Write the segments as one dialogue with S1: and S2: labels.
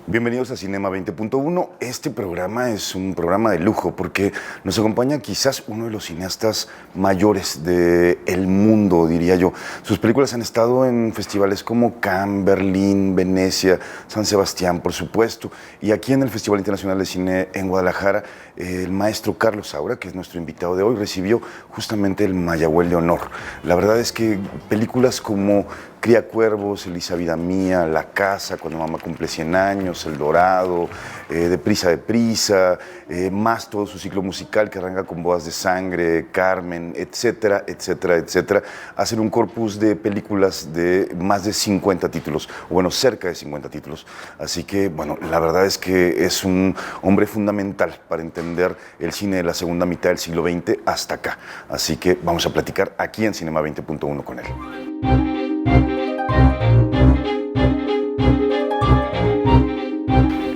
S1: Bienvenidos a Cinema 20.1. Este programa es un programa de lujo porque nos acompaña quizás uno de los cineastas mayores del mundo, diría yo. Sus películas han estado en festivales como Cannes, Berlín, Venecia, San Sebastián, por supuesto. Y aquí en el Festival Internacional de Cine en Guadalajara, el maestro Carlos Saura, que es nuestro invitado de hoy, recibió justamente el Mayagüel de Honor. La verdad es que películas como Cría Cuervos, Elisa Vida Mía, La Casa, Cuando Mamá cumple 100 años, El Dorado, Deprisa, más todo su ciclo musical que arranca con Bodas de Sangre, Carmen, etcétera, etcétera, etcétera. Hacen un corpus de películas de más de 50 títulos, o bueno, cerca de 50 títulos. Así que, bueno, la verdad es que es un hombre fundamental para entender el cine de la segunda mitad del siglo XX hasta acá. Así que vamos a platicar aquí en Cinema 20.1 con él.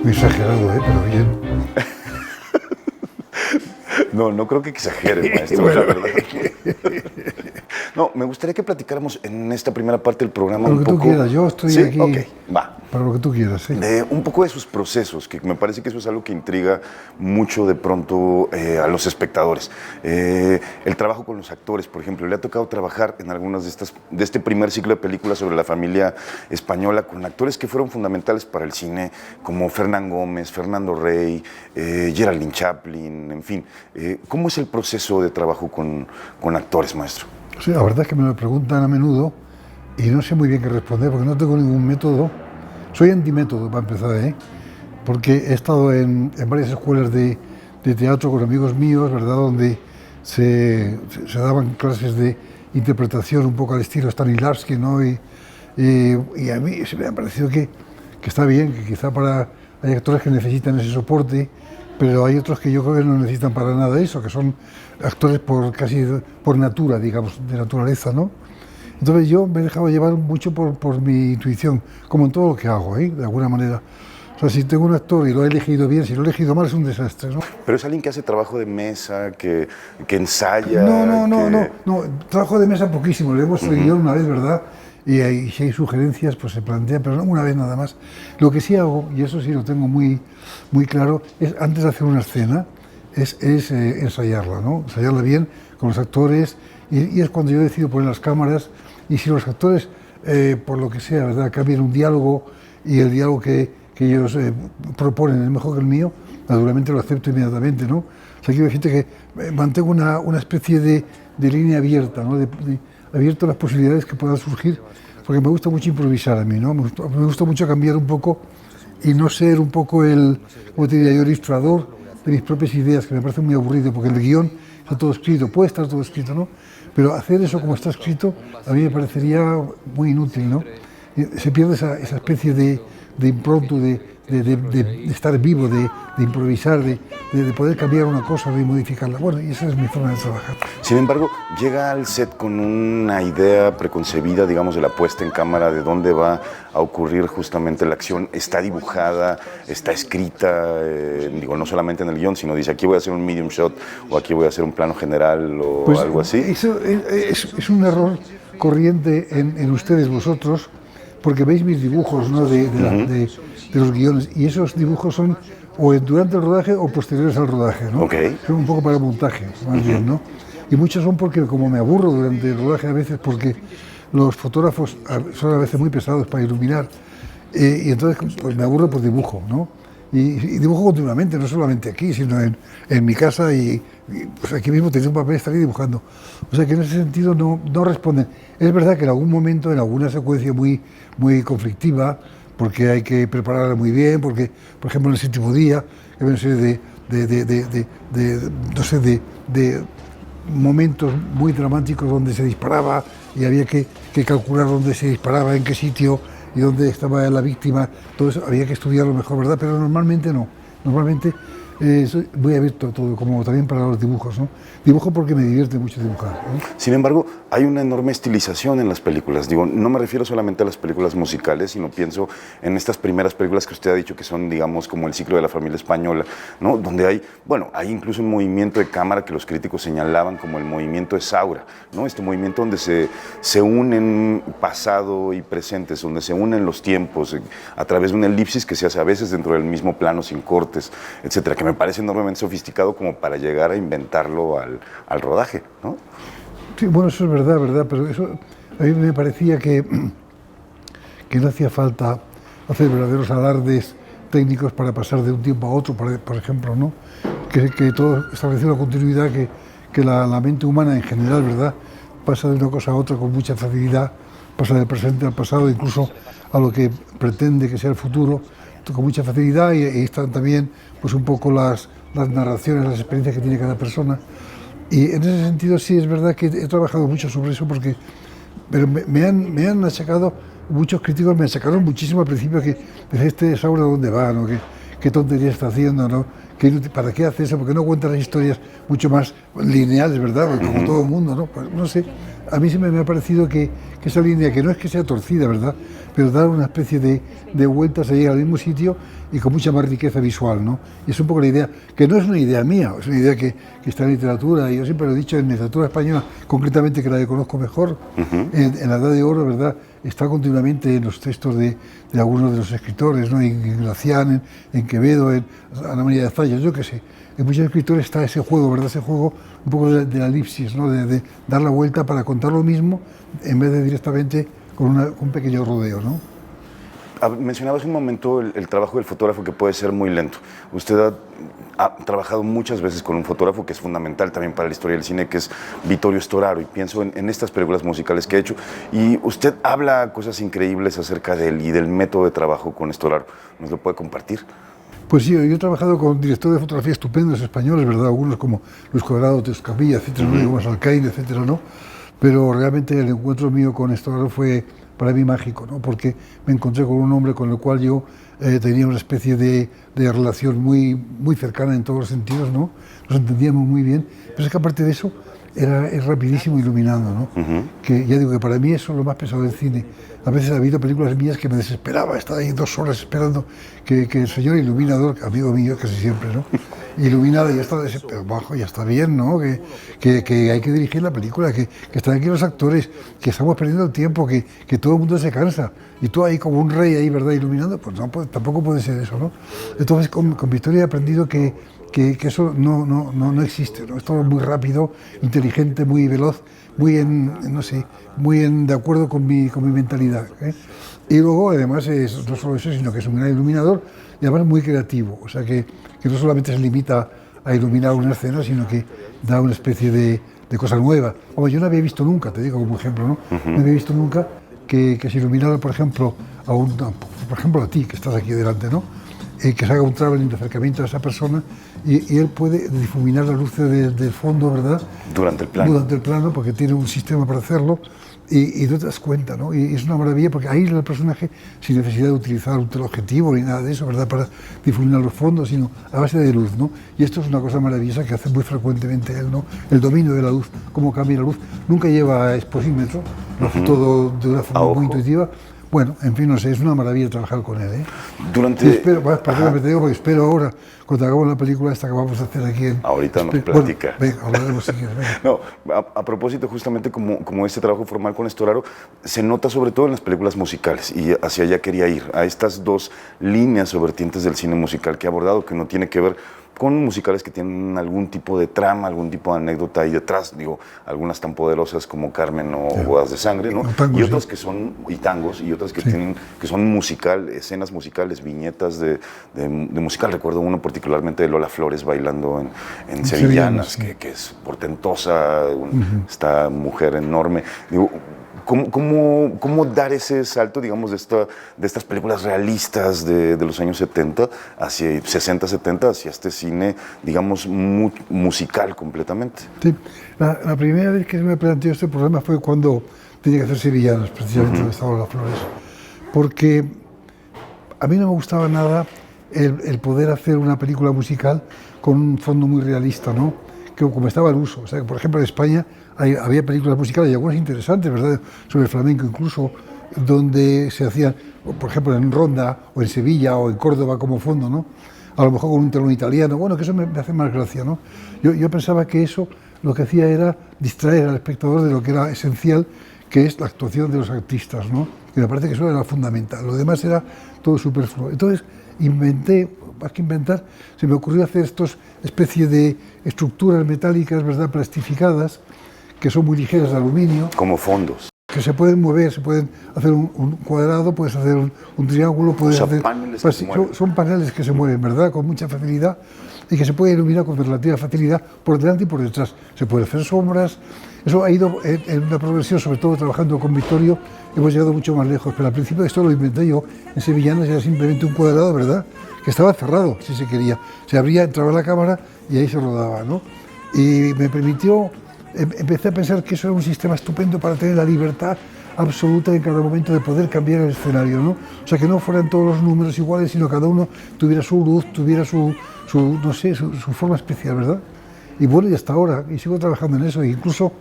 S2: Muy exagerado, pero bien.
S1: No creo que exagere, maestro, bueno, la verdad. No, me gustaría que platicáramos en esta primera parte del programa
S2: un poco... Lo que tú quieras, yo estoy aquí...
S1: Ok, va.
S2: Para lo que tú quieras, sí.
S1: Un poco de sus procesos, que me parece que eso es algo que intriga mucho de pronto a los espectadores. El trabajo con los actores, por ejemplo, le ha tocado trabajar en algunas de este primer ciclo de películas sobre la familia española con actores que fueron fundamentales para el cine, como Fernán Gómez, Fernando Rey, Geraldine Chaplin, en fin. ¿Cómo es el proceso de trabajo con actores, maestro?
S2: Sí, la verdad es que me lo preguntan a menudo y no sé muy bien qué responder porque no tengo ningún método. Soy antimétodo para empezar, porque he estado en varias escuelas de teatro con amigos míos, ¿verdad? Donde se daban clases de interpretación un poco al estilo Stanislavski, ¿no? Y a mí se me ha parecido que está bien, que quizá hay actores que necesitan ese soporte, pero hay otros que yo creo que no necesitan para nada eso, que son actores casi por natura, digamos, de naturaleza, ¿no? Entonces yo me he dejado llevar mucho por mi intuición, como en todo lo que hago, de alguna manera. O sea, si tengo un actor y lo he elegido bien, si lo he elegido mal es un desastre, ¿no?
S1: Pero es alguien que hace trabajo de mesa, que ensaya...
S2: No, trabajo de mesa poquísimo, leemos el guión una vez, ¿verdad? Y si hay sugerencias, pues se plantean, pero no una vez nada más. Lo que sí hago, y eso sí lo tengo muy, muy claro, es antes de hacer una escena, es ensayarla, ¿no? Ensayarla bien con los actores, y es cuando yo decido poner las cámaras, y si los actores, por lo que sea, ¿verdad?, cambian un diálogo, y el diálogo que ellos proponen es mejor que el mío, naturalmente lo acepto inmediatamente, ¿no? O sea, quiero decirte que mantengo una especie de línea abierta, ¿no? Abierto a las posibilidades que puedan surgir, porque me gusta mucho improvisar a mí, ¿no? Me gusta mucho cambiar un poco y no ser un poco como te diría yo, el ilustrador de mis propias ideas, que me parece muy aburrido, porque el guión está todo escrito, puede estar todo escrito, ¿no? Pero hacer eso como está escrito a mí me parecería muy inútil, ¿no? Se pierde esa especie de impronto, de estar vivo, de improvisar, de poder cambiar una cosa, de modificarla. Bueno, y esa es mi forma de trabajar.
S1: Sin embargo, llega al set con una idea preconcebida, digamos, de la puesta en cámara, de dónde va a ocurrir justamente la acción. Está dibujada, está escrita, no solamente en el guión, sino dice, aquí voy a hacer un medium shot, o aquí voy a hacer un plano general, o pues, algo así.
S2: Eso es un error corriente en ustedes, vosotros, porque veis mis dibujos, ¿no?, de los guiones, y esos dibujos son o durante el rodaje o posteriores al rodaje, ¿no?
S1: Okay.
S2: Son un poco para montaje, más bien, ¿no? Y muchos son porque, como me aburro durante el rodaje a veces, porque los fotógrafos son a veces muy pesados para iluminar, y entonces pues me aburro, pues dibujo, ¿no? Y dibujo continuamente, no solamente aquí, sino en mi casa, y pues aquí mismo tengo un papel y estaría dibujando. O sea que en ese sentido no responden. Es verdad que en algún momento, en alguna secuencia muy conflictiva, porque hay que prepararla muy bien, porque, por ejemplo, en el séptimo día, hay una serie de momentos muy dramáticos donde se disparaba y había que calcular dónde se disparaba, en qué sitio y dónde estaba la víctima. Todo eso había que estudiarlo mejor, ¿verdad? Pero normalmente no. Normalmente Voy abierto a todo, como también para los dibujos, ¿no? Dibujo porque me divierte mucho dibujar, ¿no?
S1: Sin embargo, hay una enorme estilización en las películas. Digo, no me refiero solamente a las películas musicales, sino pienso en estas primeras películas que usted ha dicho que son, digamos, como El ciclo de la familia española, ¿no? Donde hay, bueno, hay incluso un movimiento de cámara que los críticos señalaban como el movimiento de Saura, ¿no? Este movimiento donde se unen pasado y presentes, donde se unen los tiempos a través de una elipsis que se hace a veces dentro del mismo plano, sin cortes, etcétera, que me parece enormemente sofisticado como para llegar a inventarlo al rodaje, ¿no?
S2: Sí, bueno, eso es verdad, pero eso a mí me parecía que no hacía falta hacer verdaderos alardes técnicos para pasar de un tiempo a otro, por ejemplo, ¿no? Que todo establecer una continuidad que la mente humana en general, ¿verdad?, pasa de una cosa a otra con mucha facilidad, pasa del presente al pasado, incluso a lo que pretende que sea el futuro, con mucha facilidad, y están también pues un poco las narraciones, las experiencias que tiene cada persona. Y en ese sentido sí es verdad que he trabajado mucho sobre eso, pero me han achacado, muchos críticos me achacaron muchísimo al principio que este Saura dónde va, ¿no? ¿Qué tontería está haciendo, ¿no? ¿Para qué hace eso? Porque no cuenta las historias mucho más lineales, ¿verdad? Porque como todo el mundo, ¿no? Pues, no sé, a mí siempre me ha parecido que esa línea, que no es que sea torcida, ¿verdad?, pero dar una especie de vueltas ahí al mismo sitio y con mucha más riqueza visual, ¿no? Y es un poco la idea, que no es una idea mía, es una idea que está en literatura, y yo siempre lo he dicho, en literatura española, concretamente, que la que conozco mejor, en la Edad de Oro, ¿verdad?, está continuamente en los textos de algunos de los escritores, ¿no?, en Gracián, en Quevedo, en Ana María de Zayas, yo qué sé. En muchos escritores está ese juego, ¿verdad?, ese juego un poco de la elipsis, ¿no?, de dar la vuelta para contar lo mismo en vez de directamente con un pequeño rodeo, ¿no?
S1: Mencionaba hace un momento el trabajo del fotógrafo, que puede ser muy lento. Usted ha trabajado muchas veces con un fotógrafo que es fundamental también para la historia del cine, que es Vittorio Storaro, y pienso en estas películas musicales que ha hecho, y usted habla cosas increíbles acerca de él y del método de trabajo con Storaro. ¿Nos lo puede compartir?
S2: Pues sí, yo he trabajado con directores de fotografía estupendos españoles, ¿verdad? Algunos como Luis Cuadrado, Teo Escamilla, etcétera, ¿no? Como Alcaín, etcétera, ¿no? Pero realmente el encuentro mío con Storaro fue para mí mágico, ¿no? Porque me encontré con un hombre con el cual yo tenía una especie de relación muy cercana en todos los sentidos, ¿no? Nos entendíamos muy bien, pero es que aparte de eso es rapidísimo iluminando, ¿no? Que ya digo que para mí eso es lo más pesado del cine. A veces ha habido películas mías que me desesperaba, estaba ahí 2 horas esperando que el señor iluminador, amigo mío casi siempre, ¿no?, iluminada, y ya está desesperado, bajo, ya está bien, ¿no?, que hay que dirigir la película, que están aquí los actores, que estamos perdiendo el tiempo, que todo el mundo se cansa, y tú ahí como un rey ahí, ¿verdad?, iluminando, pues no, tampoco puede ser eso, ¿no? Entonces con Victoria he aprendido que eso no existe, ¿no? Es todo muy rápido, inteligente, muy veloz, muy de acuerdo con mi mentalidad, ¿eh? Y luego, además, no solo eso, sino que es un gran iluminador y además muy creativo, o sea que no solamente se limita a iluminar una escena, sino que da una especie de cosa nueva. Como yo no había visto nunca, te digo como ejemplo, ¿no? No había visto nunca que se iluminara, por ejemplo, a ti, que estás aquí delante, ¿no?, que se haga un traveling de acercamiento a esa persona y él puede difuminar las luces del fondo, ¿verdad?,
S1: Durante el plano,
S2: porque tiene un sistema para hacerlo y no te das cuenta, ¿no? Y es una maravilla porque aísla el personaje sin necesidad de utilizar un teleobjetivo ni nada de eso, ¿verdad?, para difuminar los fondos, sino a base de luz, ¿no? Y esto es una cosa maravillosa que hace muy frecuentemente él, ¿no? El dominio de la luz, cómo cambia la luz. Nunca lleva exposímetro, lo hace todo de una forma muy intuitiva. Bueno, en fin, no sé, es una maravilla trabajar con él, ¿eh?
S1: Durante...
S2: Y espero, perdóname, te digo, porque espero ahora, cuando hagamos la película esta que vamos a hacer aquí en...
S1: Ahorita nos platica.
S2: Bueno, venga, hablaremos si quieres, venga.
S1: No, a propósito, justamente como este trabajo formal con Storaro, se nota sobre todo en las películas musicales, y hacia allá quería ir, a estas 2 líneas o vertientes del cine musical que he abordado, que no tiene que ver con musicales que tienen algún tipo de trama, algún tipo de anécdota ahí detrás, digo, algunas tan poderosas como Carmen o Bodas de Sangre, ¿no?
S2: Tangos,
S1: y otras que son, y tangos, y otras que tienen, que son musical, escenas musicales, viñetas de musical. Recuerdo uno particularmente de Lola Flores bailando en Sevillanas, sí, que es portentosa, esta mujer enorme. Digo, ¿Cómo dar ese salto, digamos, de estas películas realistas de los años 70, hacia 60, 70, hacia este cine, digamos, musical completamente?
S2: Sí, la primera vez que se me planteó este problema fue cuando tenía que hacer Sevillanas, precisamente donde estaba Lola Flores, porque a mí no me gustaba nada el poder hacer una película musical con un fondo muy realista, ¿no? Que como estaba el uso. O sea, que, por ejemplo, en España había películas musicales y algunas interesantes, ¿verdad? Sobre el flamenco incluso, donde se hacían, por ejemplo, en Ronda o en Sevilla o en Córdoba como fondo, ¿no? A lo mejor con un telón italiano, bueno, que eso me hace más gracia, ¿no? Yo pensaba que eso lo que hacía era distraer al espectador de lo que era esencial, que es la actuación de los artistas, ¿no? Y me parece que eso era fundamental, lo demás era todo superfluo. Entonces inventé, más que inventar, se me ocurrió hacer estos especie de estructuras metálicas, ¿verdad?, plastificadas, que son muy ligeras de aluminio.
S1: Como fondos.
S2: Que se pueden mover, se pueden hacer un cuadrado, puedes hacer un triángulo, puedes hacer...
S1: Paneles que se mueven.
S2: Son paneles que se mueven, ¿verdad?, con mucha facilidad y que se puede iluminar con relativa facilidad por delante y por detrás. Se pueden hacer sombras. Eso ha ido en una progresión, sobre todo trabajando con Vittorio, hemos llegado mucho más lejos, pero al principio esto lo inventé yo en Sevillanas, era simplemente un cuadrado, ¿verdad?, que estaba cerrado, si se quería. Se abría, entraba la cámara y ahí se rodaba, ¿no? Y me permitió... Empecé a pensar que eso era un sistema estupendo para tener la libertad absoluta en cada momento de poder cambiar el escenario, ¿no? O sea, que no fueran todos los números iguales, sino cada uno tuviera su luz, tuviera su no sé, su forma especial, ¿verdad? Y bueno, y hasta ahora, y sigo trabajando en eso, e incluso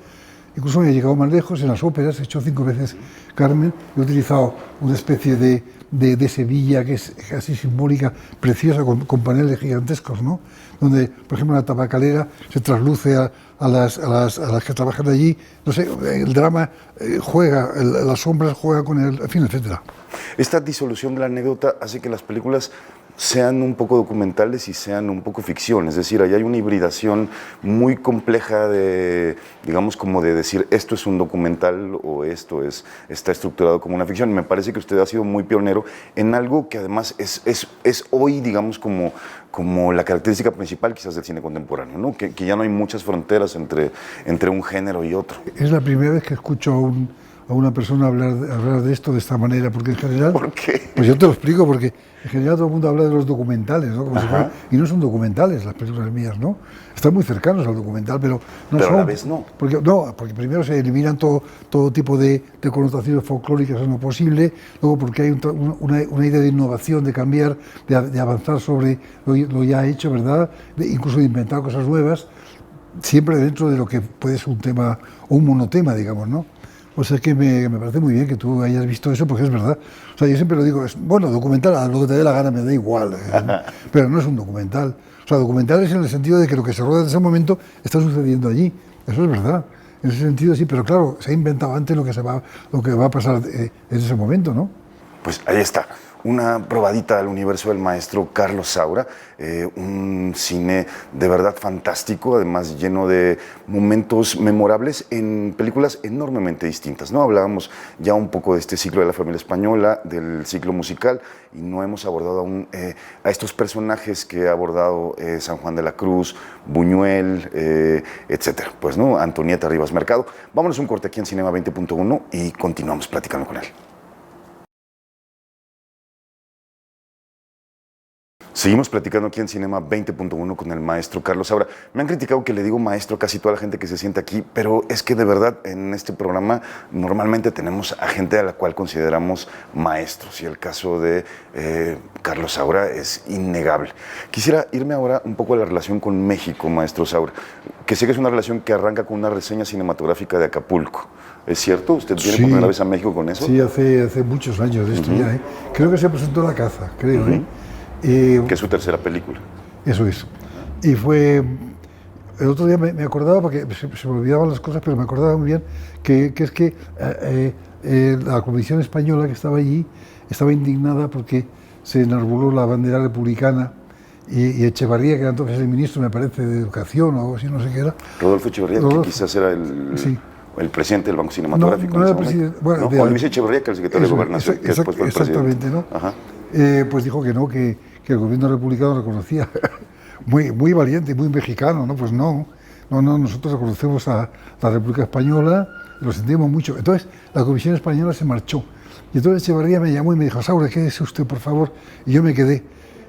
S2: me he llegado más lejos en las óperas, he hecho 5 veces Carmen, he utilizado una especie de Sevilla que es casi simbólica, preciosa, con paneles gigantescos, ¿no? Donde, por ejemplo, la tabacalera se trasluce a las que trabajan allí, no sé, el drama juega, las sombras juega con el, en fin, etcétera.
S1: Esta disolución de la anécdota hace que las películas sean un poco documentales y sean un poco ficción, es decir, ahí hay una hibridación muy compleja de, digamos, como de decir esto es un documental o esto está estructurado como una ficción. Me parece que usted ha sido muy pionero en algo que además es hoy, digamos, como la característica principal quizás del cine contemporáneo, ¿no? Que ya no hay muchas fronteras entre un género y otro.
S2: Es la primera vez que escucho a una persona hablar de esto de esta manera, porque en general...
S1: ¿Por qué?
S2: Pues yo te lo explico, porque en general todo el mundo habla de los documentales, ¿no? Como si fuera, y no son documentales las películas mías, ¿no? Están muy cercanos al documental, pero no son...
S1: Pero a la vez no.
S2: Porque primero se eliminan todo tipo de connotaciones folclóricas en lo posible, luego porque hay una idea de innovación, de cambiar, de avanzar sobre lo ya hecho, ¿verdad? Incluso de inventar cosas nuevas, siempre dentro de lo que puede ser un tema, o un monotema, digamos, ¿no? O sea que me parece muy bien que tú hayas visto eso, porque es verdad. O sea, yo siempre lo digo, bueno, documental, a lo que te dé la gana me da igual, pero no es un documental. O sea, documental es en el sentido de que lo que se rueda en ese momento está sucediendo allí. Eso es verdad. En ese sentido sí, pero claro, se ha inventado antes lo que va a pasar en ese momento, ¿no?
S1: Pues ahí está, una probadita del universo del maestro Carlos Saura, un cine de verdad fantástico, además lleno de momentos memorables en películas enormemente distintas, ¿no? Hablábamos ya un poco de este ciclo de la familia española, del ciclo musical, y no hemos abordado aún a estos personajes que ha abordado San Juan de la Cruz, Buñuel, etcétera. Pues, ¿no? Antonieta Rivas Mercado. Vámonos a un corte aquí en Cinema 20.1 y continuamos platicando con él. Seguimos platicando aquí en Cinema 20.1 con el maestro Carlos Saura. Me han criticado que le digo maestro a casi toda la gente que se sienta aquí, pero es que de verdad en este programa normalmente tenemos a gente a la cual consideramos maestros y el caso de Carlos Saura es innegable. Quisiera irme ahora un poco a la relación con México, maestro Saura, que sé que es una relación que arranca con una reseña cinematográfica de Acapulco. ¿Es cierto? ¿Usted viene por primera vez a México con eso?
S2: Sí, hace muchos años de esto ya. Creo que se presentó La Caza, creo.
S1: Que es su tercera película.
S2: Eso es. Y fue... El otro día me acordaba, porque se me olvidaban las cosas, pero me acordaba muy bien, que es que la Comisión Española que estaba allí estaba indignada porque se enarboló la bandera republicana y Echevarría, que era entonces el ministro, me parece, de Educación o algo así, no sé qué era.
S1: Rodolfo Echevarría, que quizás era el presidente del Banco Cinematográfico.
S2: No era presidente. Bueno,
S1: o Luis Echevarría, que era el secretario de Gobernación, que después fue el presidente.
S2: Exactamente, ¿no? Ajá. Pues dijo que no, que el gobierno republicano reconocía, muy valiente y muy mexicano, ¿no? Pues no, nosotros reconocemos a la República Española, lo sentimos mucho. Entonces, la Comisión Española se marchó. Y entonces Echevarría me llamó y me dijo, Saura, quédese usted, por favor. Y yo me quedé.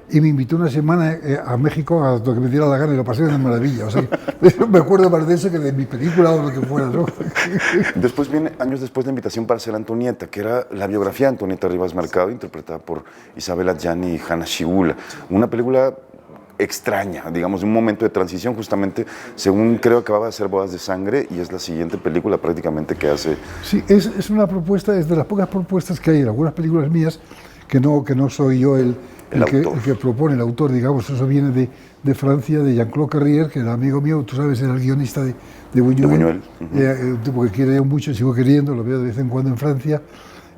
S2: y me invitó una semana a México a lo que me diera la gana y lo pasé de maravilla. O sea, me acuerdo más de eso que de mi película o lo que fuera, ¿no?
S1: Después viene, años después, la invitación para hacer Antonieta, que era la biografía de Antonieta Rivas Mercado, interpretada por Isabel Adjani y Hanna Schygulla. Una película extraña, digamos, un momento de transición, justamente, según creo, acababa de hacer Bodas de Sangre y es la siguiente película prácticamente que hace.
S2: Sí, es una propuesta, es de las pocas propuestas que hay en algunas películas mías que no soy yo el que propone, el autor, digamos. Eso viene de Francia, de Jean-Claude Carrier, que era amigo mío, tú sabes, era el guionista de Buñuel. Un tipo que quiero mucho, sigo queriendo, lo veo de vez en cuando en Francia.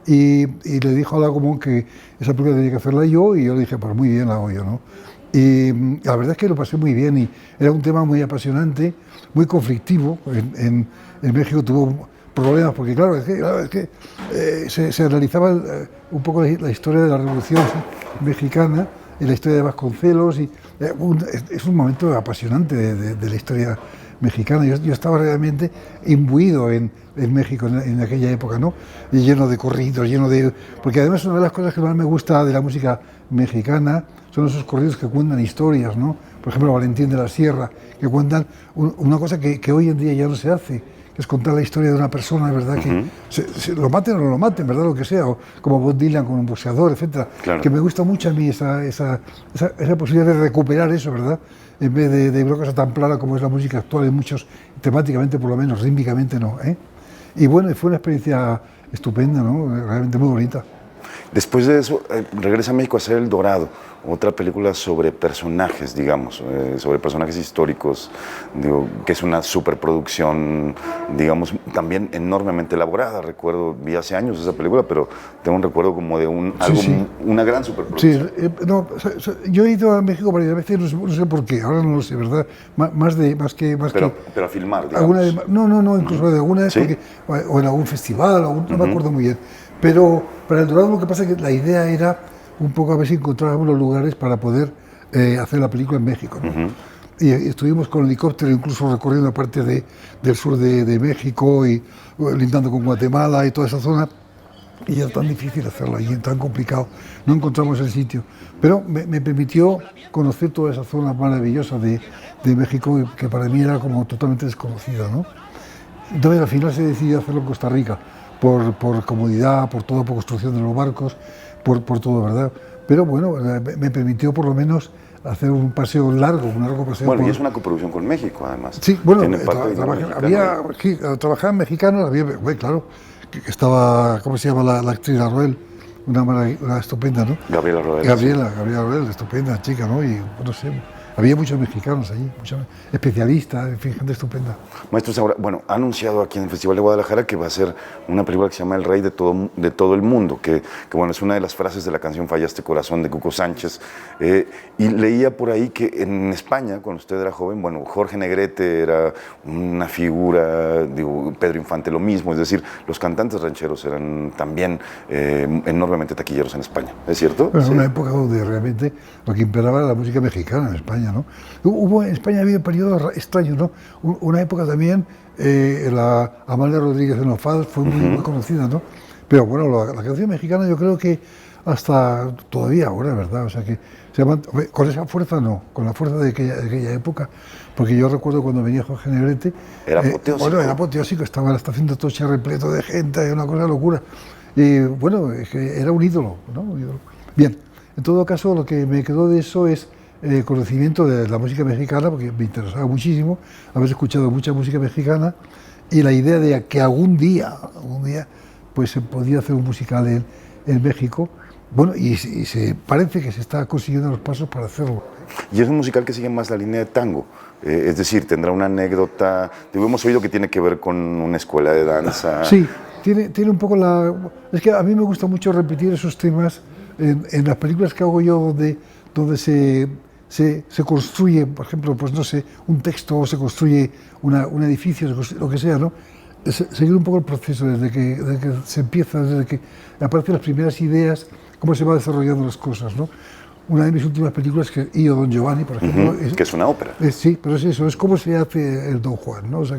S2: Y le dijo a Lagomón que esa película tenía que hacerla yo, y yo le dije, pues muy bien, la hago yo, ¿no? Y la verdad es que lo pasé muy bien, y era un tema muy apasionante, muy conflictivo. En México tuvo problemas, porque claro, es que se analizaba un poco la historia de la Revolución Mexicana y la historia de Vasconcelos, y es un momento apasionante de la historia mexicana. Yo estaba realmente imbuido en México en aquella época, ¿no? Y lleno de corridos, porque además una de las cosas que más me gusta de la música mexicana son esos corridos que cuentan historias, ¿no? Por ejemplo, Valentín de la Sierra, que cuentan una cosa que hoy en día ya no se hace, que es contar la historia de una persona, ¿verdad? Que se lo maten o no lo maten, ¿verdad? Lo que sea, o como Bob Dylan con un boxeador, etcétera. Claro. Que me gusta mucho a mí esa posibilidad de recuperar eso, ¿verdad? En vez de una cosa tan plana como es la música actual, en muchos, temáticamente por lo menos, rítmicamente no, ¿eh? Y bueno, fue una experiencia estupenda, ¿no? Realmente muy bonita.
S1: Después de eso, regresa a México a hacer El Dorado, otra película sobre personajes, digamos, sobre personajes históricos, digo, que es una superproducción, digamos, también enormemente elaborada. Recuerdo, vi hace años esa película, pero tengo un recuerdo como de una gran superproducción.
S2: Sí, yo he ido a México varias veces, no sé por qué, ahora no lo sé, ¿verdad?
S1: Pero a filmar, digamos.
S2: No, incluso de alguna vez, ¿sí? O en algún festival, no me acuerdo muy bien. Pero para El Dorado lo que pasa es que la idea era un poco a ver si encontrábamos los lugares para poder hacer la película en México, ¿no? Y estuvimos con helicóptero incluso recorriendo parte del sur de México y lindando con Guatemala y toda esa zona, y era tan difícil hacerlo allí, tan complicado, no encontramos el sitio. Pero me permitió conocer toda esa zona maravillosa de México, que para mí era como totalmente desconocida, ¿no? Entonces al final se decidió hacerlo en Costa Rica, por comodidad, por construcción de los barcos, por todo, ¿verdad? Pero bueno, me permitió por lo menos hacer un paseo largo, paseo.
S1: Bueno, y es una coproducción con México, además.
S2: Sí, bueno, trabajaba en mexicanos, claro, que estaba, ¿cómo se llama la actriz? Roel, una estupenda, ¿no?
S1: Gabriela Roel.
S2: Gabriela Roel, estupenda chica, ¿no? Y no sé, había muchos mexicanos allí, muchos especialistas, en fin, gente estupenda.
S1: Maestro Saura, bueno, ha anunciado aquí en el Festival de Guadalajara que va a ser una película que se llama El Rey de todo el mundo, que bueno, es una de las frases de la canción Fallaste Corazón de Cuco Sánchez. Y leía por ahí que en España, cuando usted era joven, bueno, Jorge Negrete era una figura, digo, Pedro Infante lo mismo, es decir, los cantantes rancheros eran también enormemente taquilleros en España, ¿es cierto?
S2: Era una época donde realmente lo que imperaba era la música mexicana en España, ¿no? En España había periodos extraños, ¿no? Una época también, la Amalia Rodríguez de Nofal fue muy conocida, ¿no? Pero bueno, la canción mexicana yo creo que hasta todavía ahora, ¿verdad? O sea que con esa fuerza no, con la fuerza de aquella época, porque yo recuerdo cuando venía Jorge Negrete.
S1: Era apoteósico.
S2: Bueno, era apoteósico, estaba en la estación de Atocha repleto de gente, era una cosa locura. Y bueno, es que era un ídolo, ¿no? Un ídolo. Bien, en todo caso, lo que me quedó de eso es conocimiento de la música mexicana, porque me interesaba muchísimo haber escuchado mucha música mexicana, y la idea de que algún día pues se podía hacer un musical en México. Bueno, y se parece que se está consiguiendo los pasos para hacerlo.
S1: Y es un musical que sigue más la línea de tango, es decir, tendrá una anécdota, hemos oído que tiene que ver con una escuela de danza.
S2: Sí, tiene un poco es que a mí me gusta mucho repetir esos temas en las películas que hago yo, donde se construye, por ejemplo, pues no sé, un texto, o se construye un edificio, lo que sea, ¿no? Seguir un poco el proceso desde que se empieza, desde que aparecen las primeras ideas, cómo se va desarrollando las cosas, ¿no? Una de mis últimas películas, Io Don Giovanni, por ejemplo,
S1: que es una ópera.
S2: Sí, pero es eso, es cómo se hace el Don Juan, ¿no? O sea,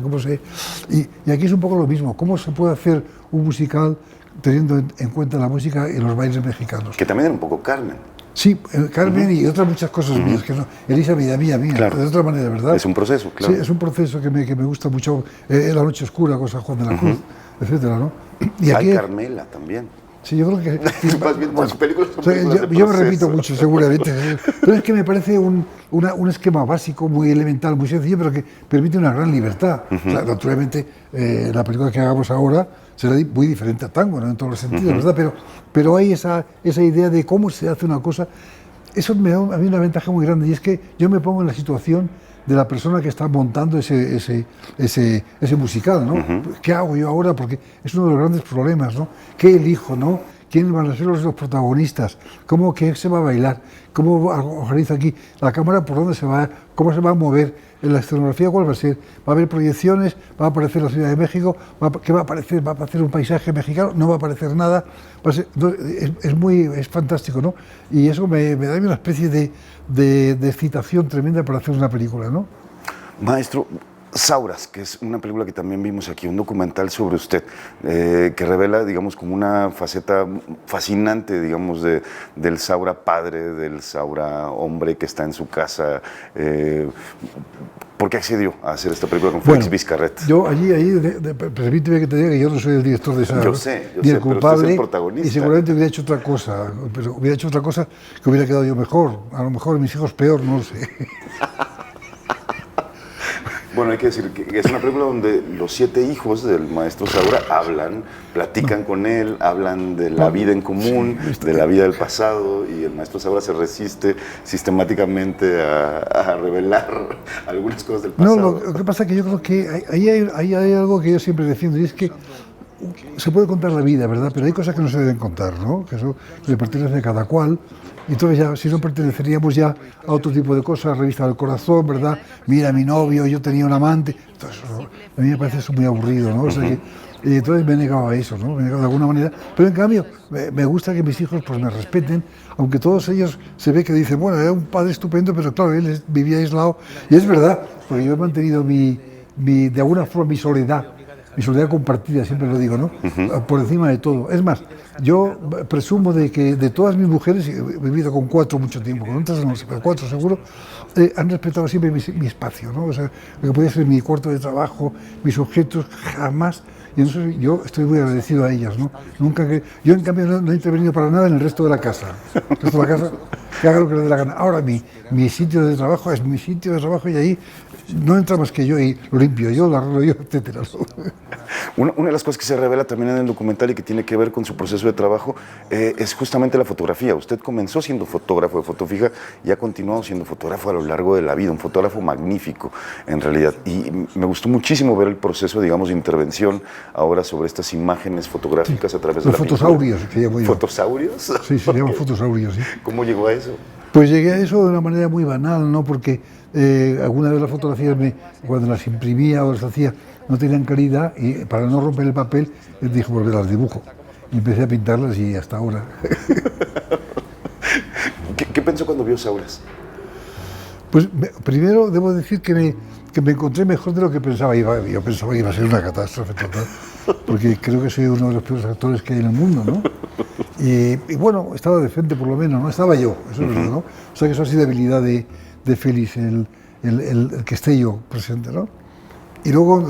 S2: y aquí es un poco lo mismo, cómo se puede hacer un musical teniendo en cuenta la música y los bailes mexicanos.
S1: Que también era un poco Carmen.
S2: Sí, Carmen y otras muchas cosas mías, que no, Elisa vida mía,
S1: Claro.
S2: de otra manera, ¿verdad?
S1: Es un proceso, claro.
S2: Sí, es un proceso que me gusta mucho, La noche oscura, con San Juan de la Cruz, etcétera, ¿no? Y
S1: Hay Carmela también.
S2: Sí, yo creo que...
S1: Más bien, las películas son
S2: o sea,
S1: películas de
S2: yo me
S1: proceso.
S2: repito mucho, seguramente, pero es que me parece un esquema básico, muy elemental, muy sencillo, pero que permite una gran libertad. O sea, naturalmente, la película que hagamos ahora será muy diferente a Tango, ¿no? En todos los sentidos, ¿verdad? Pero hay esa idea de cómo se hace una cosa. Eso me da a mí una ventaja muy grande, y es que yo me pongo en la situación de la persona que está montando ese musical, ¿no? ¿Qué hago yo ahora? Porque es uno de los grandes problemas, ¿no? ¿Qué elijo, no? ¿Quiénes van a ser los protagonistas? ¿Qué se va a bailar? ¿Cómo organiza aquí la cámara? ¿Por dónde se va? ¿Cómo se va a mover? ¿En la escenografía cuál va a ser? ¿Va a haber proyecciones? ¿Va a aparecer la Ciudad de México? ¿Qué va a aparecer? ¿Va a aparecer un paisaje mexicano? ¿No va a aparecer nada? Es fantástico, ¿no? Y eso me da una especie de excitación tremenda para hacer una película, ¿no?
S1: Maestro, Sauras, que es una película que también vimos aquí, un documental sobre usted, que revela, digamos, como una faceta fascinante, digamos, del Saura padre, del Saura hombre que está en su casa. ¿Por qué accedió a hacer esta película con Félix Vizcarret?
S2: Yo permíteme que te diga que yo no soy el director de esa...
S1: Yo sé,
S2: ni el culpable,
S1: pero usted es el protagonista.
S2: Y seguramente hubiera hecho otra cosa, pero hubiera hecho otra cosa que hubiera quedado yo mejor. A lo mejor mis hijos peor, no lo sé.
S1: Bueno, hay que decir que es una película donde los 7 hijos del maestro Saura hablan, platican con él, hablan de la vida en común, de la vida del pasado, y el maestro Saura se resiste sistemáticamente a revelar algunas cosas del pasado.
S2: No, lo que pasa es que yo creo que ahí hay algo que yo siempre defiendo, y es que se puede contar la vida, ¿verdad? Pero hay cosas que no se deben contar, ¿no? Que eso le pertenece a cada cual. Y entonces ya, si no, perteneceríamos ya a otro tipo de cosas, revista del corazón, ¿verdad? Mira, mi novio, yo tenía un amante. Entonces, a mí me parece eso muy aburrido, ¿no? O sea y entonces me he negado a eso, ¿no? Me he negado de alguna manera. Pero en cambio, me gusta que mis hijos pues me respeten, aunque todos ellos se ve que dicen, bueno, era un padre estupendo, pero claro, él vivía aislado. Y es verdad, porque yo he mantenido de alguna forma mi soledad compartida, siempre lo digo, ¿no? Por encima de todo. Es más, yo presumo de que de todas mis mujeres, he vivido con 4 mucho tiempo, con otras no sé, pero 4 seguro, han respetado siempre mi espacio, ¿no? O sea, lo que podía ser mi cuarto de trabajo, mis objetos, jamás. Y entonces yo estoy muy agradecido a ellas, ¿no? Yo en cambio no he intervenido para nada en el resto de la casa. El resto de la casa, que haga lo que le dé la gana. Ahora mi sitio de trabajo es mi sitio de trabajo, y ahí no entra más que yo, y lo limpio yo, lo arreglo yo, etcétera.
S1: Una de las cosas que se revela también en el documental y que tiene que ver con su proceso de trabajo es justamente la fotografía. Usted comenzó siendo fotógrafo de foto fija y ha continuado siendo fotógrafo a lo largo de la vida, un fotógrafo magnífico en realidad. Y me gustó muchísimo ver el proceso, digamos, de intervención ahora sobre estas imágenes fotográficas a través de la pintura.
S2: Fotosaurios, que llamo yo.
S1: ¿Fotosaurios?
S2: Sí, se llaman fotosaurios, sí.
S1: ¿Cómo llegó a eso?
S2: Pues llegué a eso de una manera muy banal, ¿no? Porque algunas de las fotografías, cuando las imprimía o las hacía, no tenían calidad, y para no romper el papel, dije, pues las dibujo. Y empecé a pintarlas y hasta ahora.
S1: ¿Qué pensó cuando vio Sauras?
S2: Pues primero debo decir que me encontré mejor de lo que pensaba. Yo pensaba que iba a ser una catástrofe total, porque creo que soy uno de los peores actores que hay en el mundo, ¿no? Y bueno, estaba decente por lo menos, ¿no? Estaba yo, eso es verdad, ¿no? O sea que eso ha sido habilidad de Félix, el que esté yo presente, ¿no? Y luego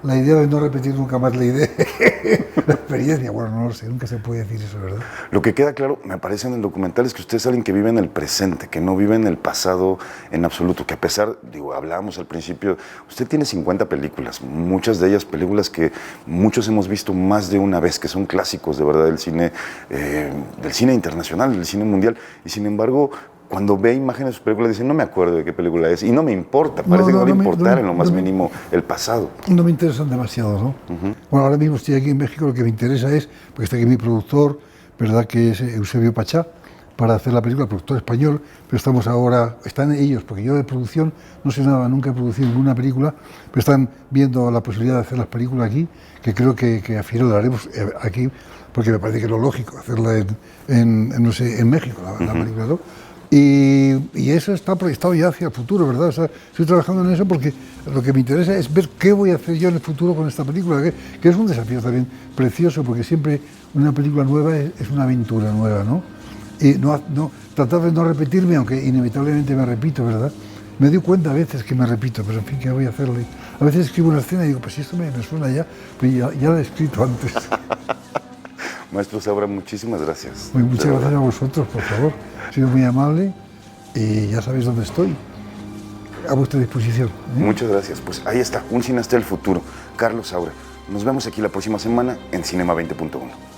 S2: la idea de no repetir nunca más la experiencia, bueno, no lo sé, nunca se puede decir eso, ¿verdad?
S1: Lo que queda claro, me parece en el documental, es que usted es alguien que vive en el presente, que no vive en el pasado en absoluto, que a pesar, hablábamos al principio, usted tiene 50 películas, muchas de ellas películas que muchos hemos visto más de una vez, que son clásicos de verdad del cine internacional, del cine mundial, y sin embargo, cuando ve imágenes de sus películas, dice, no me acuerdo de qué película es, y no me importa, parece que no le importara en lo más mínimo el pasado.
S2: No me interesan demasiado, ¿no? Bueno, ahora mismo estoy aquí en México, lo que me interesa es, porque está aquí mi productor, ¿verdad?, que es Eusebio Pachá, para hacer la película, productor español, pero están ellos, porque yo de producción no sé nada, nunca he producido ninguna película, pero están viendo la posibilidad de hacer las películas aquí, que creo que al final la haremos aquí, porque me parece que es lo lógico, hacerla en México, la película, ¿no? Y eso está proyectado ya hacia el futuro, ¿verdad? O sea, estoy trabajando en eso porque lo que me interesa es ver qué voy a hacer yo en el futuro con esta película, que es un desafío también precioso, porque siempre una película nueva es una aventura nueva, ¿no? y tratar de no repetirme, aunque inevitablemente me repito, ¿verdad? Me doy cuenta a veces que me repito, pero en fin, ¿qué voy a hacerle? A veces escribo una escena y digo, pues si esto me suena ya, pues ya la he escrito antes.
S1: Maestro Saura, muchísimas gracias.
S2: Muchas gracias a vosotros, por favor. Ha sido muy amable y ya sabéis dónde estoy. A vuestra disposición.
S1: Muchas gracias. Pues ahí está, un cineasta del futuro, Carlos Saura. Nos vemos aquí la próxima semana en Cinema 20.1.